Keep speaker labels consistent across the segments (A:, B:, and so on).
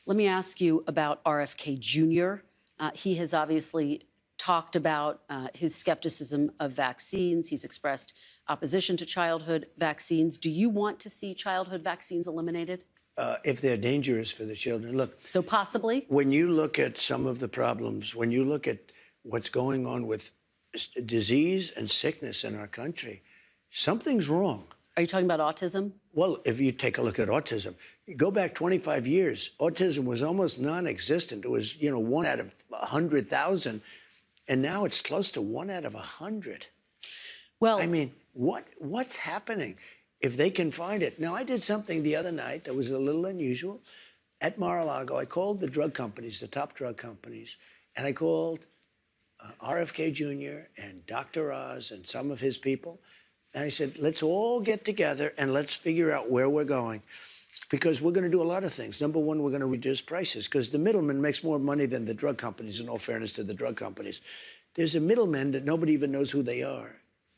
A: Let me ask you about RFK Jr. He has obviously talked about his skepticism of vaccines. He's expressed opposition to childhood vaccines. Do you want to see childhood vaccines eliminated?
B: If they're dangerous for the children. Look.
A: So possibly?
B: When you look at some of the problems, when you look at what's going on with disease and sickness in our country, something's wrong.
A: Are you talking about autism?
B: Well, if you take a look at autism, you go back 25 years, autism was almost non-existent. It was, 1 out of 100,000. And now it's close to 1 out of 100.
A: Well,
B: I mean, what's happening? If they can find it. Now, I did something the other night that was a little unusual. At Mar-a-Lago, I called the drug companies, the top drug companies, and I called RFK Jr. and Dr. Oz and some of his people. And I said, let's all get together and let's figure out where we're going. Because we're going to do a lot of things. Number one, we're going to reduce prices because the middleman makes more money than the drug companies, in all fairness to the drug companies. There's a middleman that nobody even knows who they are.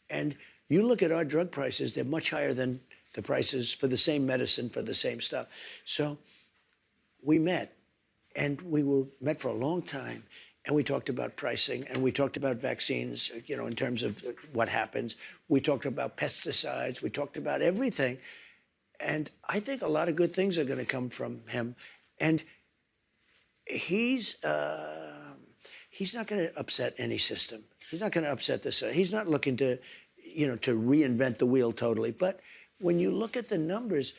B: And you look at our drug prices, they're much higher than the prices for the same medicine, for the same stuff. So we met, and we met for a long time, and we talked about pricing, and we talked about vaccines, in terms of what happens. We talked about pesticides. We talked about everything. And I think a lot of good things are going to come from him. And he's not going to upset any system. He's not going to upset this. He's not looking to, to reinvent the wheel totally. But when you look at the numbers,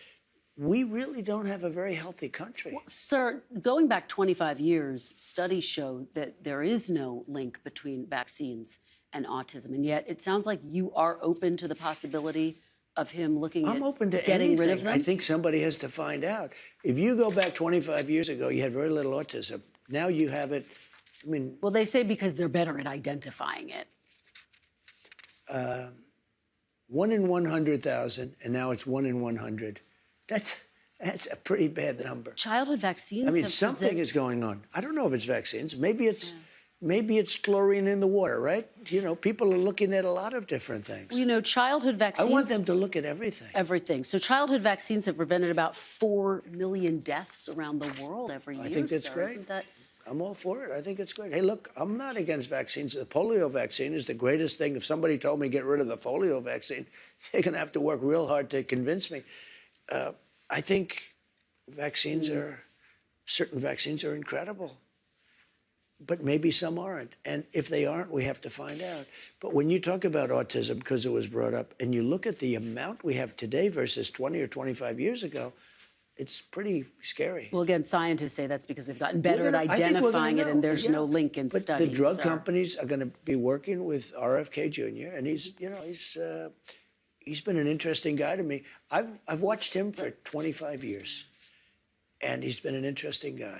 B: we really don't have a very healthy country.
A: Well, sir, going back 25 years, studies show that there is no link between vaccines and autism. And yet it sounds like you are open to the possibility of him looking
B: I'm
A: at
B: open to
A: getting
B: anything.
A: rid of them?
B: I think somebody has to find out. If you go back 25 years ago, you had very little autism. Now you have it. I mean,
A: well, they say because they're better at identifying it.
B: 1 in 100,000, and now it's 1 in 100. That's a pretty bad number.
A: Childhood vaccines.
B: I mean, something is going on. I don't know if it's vaccines. Maybe it's chlorine in the water, right? People are looking at a lot of different things.
A: Well, childhood vaccines.
B: I want them to look at everything.
A: Everything. So childhood vaccines have prevented about 4 million deaths around the world every year.
B: I think that's great.
A: Isn't that...
B: I'm all for it. I think it's great. Hey, look, I'm not against vaccines. The polio vaccine is the greatest thing. If somebody told me get rid of the polio vaccine, they're going to have to work real hard to convince me. I think certain vaccines are incredible. But maybe some aren't. And if they aren't, we have to find out. But when you talk about autism, because it was brought up, and you look at the amount we have today versus 20 or 25 years ago, it's pretty scary.
A: Well, again, scientists say that's because they've gotten better at identifying it, and there's no link in studies.
B: But the drug companies are going to be working with RFK Jr., and he's been an interesting guy to me. I've watched him for 25 years, and he's been an interesting guy.